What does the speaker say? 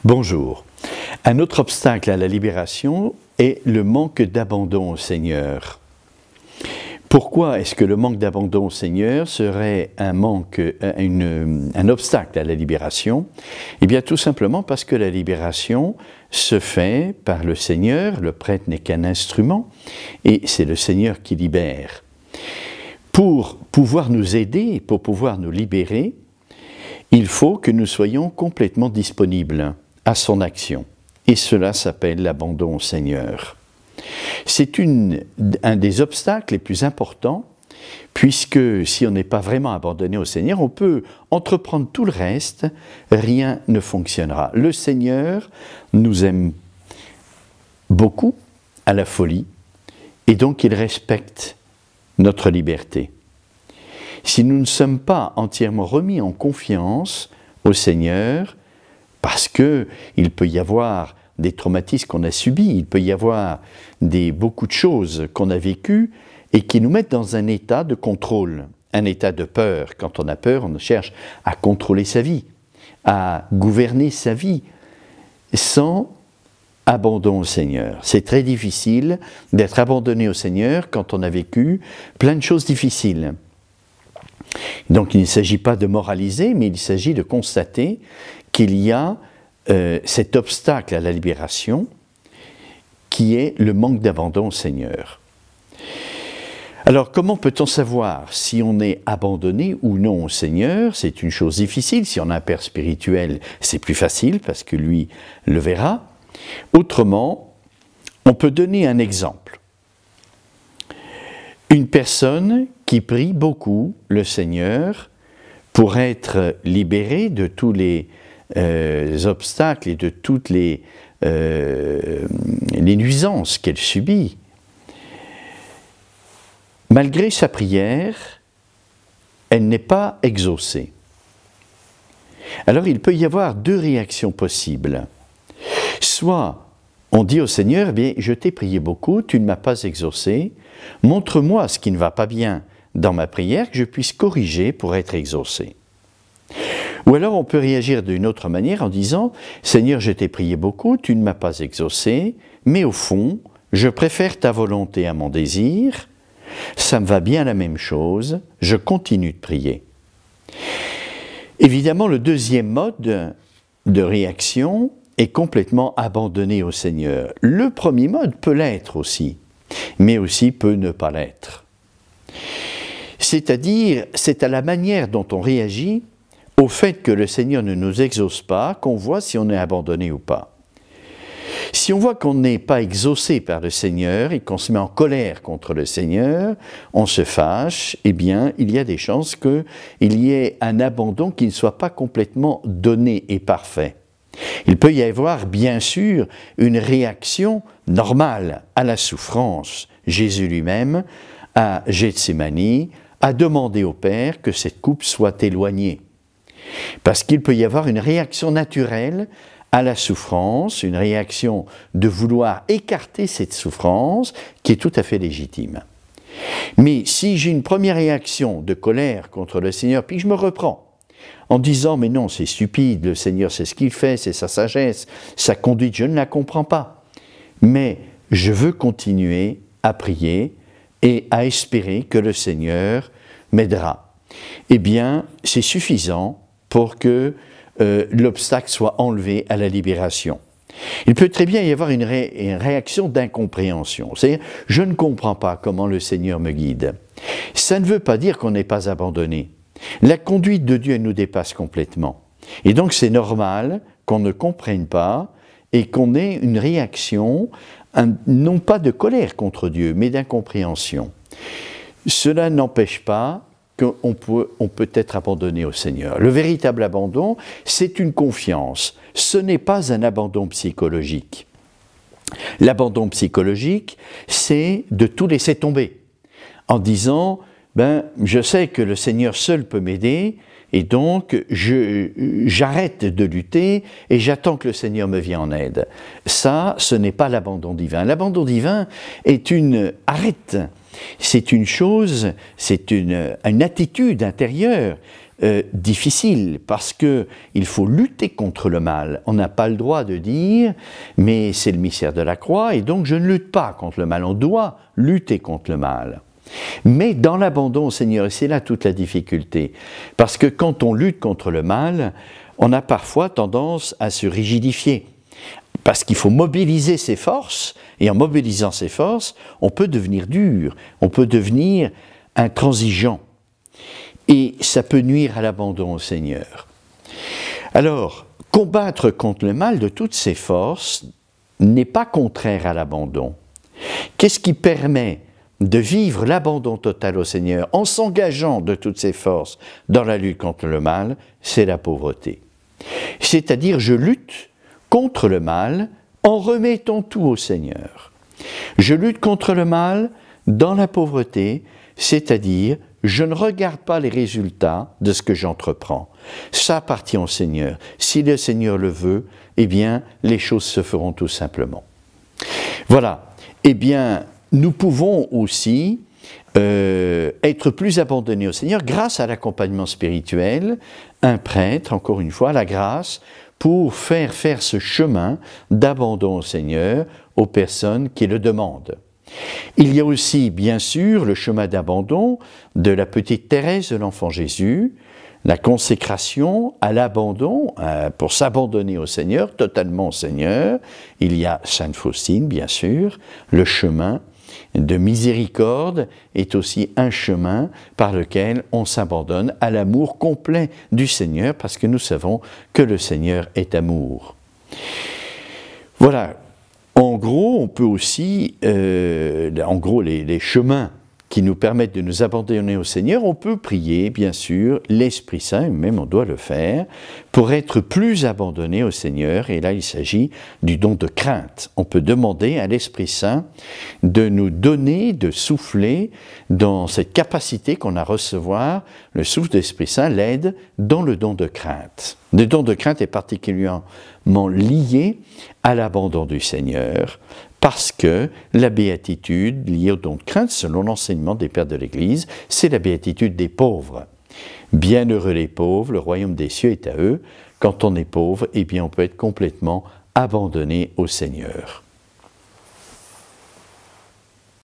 Bonjour. Un autre obstacle à la libération est le manque d'abandon au Seigneur. Pourquoi est-ce que le manque d'abandon au Seigneur serait un obstacle à la libération? Eh bien tout simplement parce que la libération se fait par le Seigneur, le prêtre n'est qu'un instrument, et c'est le Seigneur qui libère. Pour pouvoir nous aider, pour pouvoir nous libérer, il faut que nous soyons complètement disponibles à son action. Et cela s'appelle l'abandon au Seigneur. C'est un des obstacles les plus importants, puisque si on n'est pas vraiment abandonné au Seigneur, on peut entreprendre tout le reste, rien ne fonctionnera. Le Seigneur nous aime beaucoup, à la folie, et donc il respecte notre liberté. Si nous ne sommes pas entièrement remis en confiance au Seigneur, parce qu'il peut y avoir des traumatismes qu'on a subis, il peut y avoir beaucoup de choses qu'on a vécues et qui nous mettent dans un état de contrôle, un état de peur. Quand on a peur, on cherche à contrôler sa vie, à gouverner sa vie, sans abandon au Seigneur. C'est très difficile d'être abandonné au Seigneur quand on a vécu plein de choses difficiles. Donc il ne s'agit pas de moraliser, mais il s'agit de constater qu'il y a cet obstacle à la libération qui est le manque d'abandon au Seigneur. Alors comment peut-on savoir si on est abandonné ou non au Seigneur? C'est une chose difficile. Si on a un père spirituel, c'est plus facile parce que lui le verra. Autrement, on peut donner un exemple. Une personne qui prie beaucoup le Seigneur pour être libérée de tous les obstacles et de toutes les nuisances qu'elle subit. Malgré sa prière, elle n'est pas exaucée. Alors il peut y avoir deux réactions possibles. Soit on dit au Seigneur, eh bien, je t'ai prié beaucoup, tu ne m'as pas exaucé, montre-moi ce qui ne va pas bien dans ma prière, que je puisse corriger pour être exaucé. Ou alors on peut réagir d'une autre manière en disant, Seigneur, je t'ai prié beaucoup, tu ne m'as pas exaucé, mais au fond, je préfère ta volonté à mon désir, ça me va bien la même chose, je continue de prier. Évidemment, le deuxième mode de réaction est complètement abandonné au Seigneur. Le premier mode peut l'être aussi, mais aussi peut ne pas l'être. C'est-à-dire, c'est à la manière dont on réagit au fait que le Seigneur ne nous exauce pas, qu'on voit si on est abandonné ou pas. Si on voit qu'on n'est pas exaucé par le Seigneur et qu'on se met en colère contre le Seigneur, on se fâche, eh bien, il y a des chances qu'il y ait un abandon qui ne soit pas complètement donné et parfait. Il peut y avoir, bien sûr, une réaction normale à la souffrance. Jésus lui-même, à Gethsémani, a demandé au Père que cette coupe soit éloignée. Parce qu'il peut y avoir une réaction naturelle à la souffrance, une réaction de vouloir écarter cette souffrance qui est tout à fait légitime. Mais si j'ai une première réaction de colère contre le Seigneur, puis je me reprends en disant « mais non, c'est stupide, le Seigneur c'est ce qu'il fait, c'est sa sagesse, sa conduite, je ne la comprends pas. Mais je veux continuer à prier et à espérer que le Seigneur m'aidera. » Eh bien, c'est suffisant pour que l'obstacle soit enlevé à la libération. Il peut très bien y avoir une réaction d'incompréhension. C'est-à-dire, je ne comprends pas comment le Seigneur me guide. Ça ne veut pas dire qu'on n'est pas abandonné. La conduite de Dieu nous dépasse complètement. Et donc c'est normal qu'on ne comprenne pas et qu'on ait une réaction, non pas de colère contre Dieu, mais d'incompréhension. Cela n'empêche pas qu'on peut être abandonné au Seigneur. Le véritable abandon, c'est une confiance. Ce n'est pas un abandon psychologique. L'abandon psychologique, c'est de tout laisser tomber, en disant, je sais que le Seigneur seul peut m'aider, et donc j'arrête de lutter et j'attends que le Seigneur me vienne en aide. Ça, ce n'est pas l'abandon divin. L'abandon divin est une arrête. C'est une chose, c'est une attitude intérieure difficile parce qu'il faut lutter contre le mal. On n'a pas le droit de dire « mais c'est le mystère de la croix et donc je ne lutte pas contre le mal ». On doit lutter contre le mal. Mais dans l'abandon au Seigneur, et c'est là toute la difficulté, parce que quand on lutte contre le mal, on a parfois tendance à se rigidifier. Parce qu'il faut mobiliser ses forces, et en mobilisant ses forces, on peut devenir dur, on peut devenir intransigeant. Et ça peut nuire à l'abandon au Seigneur. Alors, combattre contre le mal de toutes ses forces n'est pas contraire à l'abandon. Qu'est-ce qui permet de vivre l'abandon total au Seigneur en s'engageant de toutes ses forces dans la lutte contre le mal? C'est la pauvreté. C'est-à-dire, je lutte contre le mal en remettant tout au Seigneur. Je lutte contre le mal dans la pauvreté, c'est-à-dire je ne regarde pas les résultats de ce que j'entreprends. Ça appartient au Seigneur. Si le Seigneur le veut, eh bien, les choses se feront tout simplement. Voilà. Eh bien, nous pouvons aussi être plus abandonnés au Seigneur grâce à l'accompagnement spirituel, un prêtre, encore une fois, la grâce, pour faire ce chemin d'abandon au Seigneur aux personnes qui le demandent. Il y a aussi, bien sûr, le chemin d'abandon de la petite Thérèse de l'Enfant Jésus, la consécration à l'abandon, pour s'abandonner au Seigneur, totalement au Seigneur. Il y a Sainte Faustine, bien sûr, le chemin de miséricorde est aussi un chemin par lequel on s'abandonne à l'amour complet du Seigneur, parce que nous savons que le Seigneur est amour. Voilà. En gros, on peut aussi, les chemins qui nous permettent de nous abandonner au Seigneur, on peut prier, bien sûr, l'Esprit Saint, et même on doit le faire, pour être plus abandonné au Seigneur. Et là, il s'agit du don de crainte. On peut demander à l'Esprit Saint de nous donner, de souffler dans cette capacité qu'on a à recevoir. Le souffle de l'Esprit Saint l'aide dans le don de crainte. Le don de crainte est particulièrement lié à l'abandon du Seigneur, parce que la béatitude liée au don de crainte, selon l'enseignement des pères de l'Église, c'est la béatitude des pauvres. Bienheureux les pauvres, le royaume des cieux est à eux. Quand on est pauvre, eh bien on peut être complètement abandonné au Seigneur.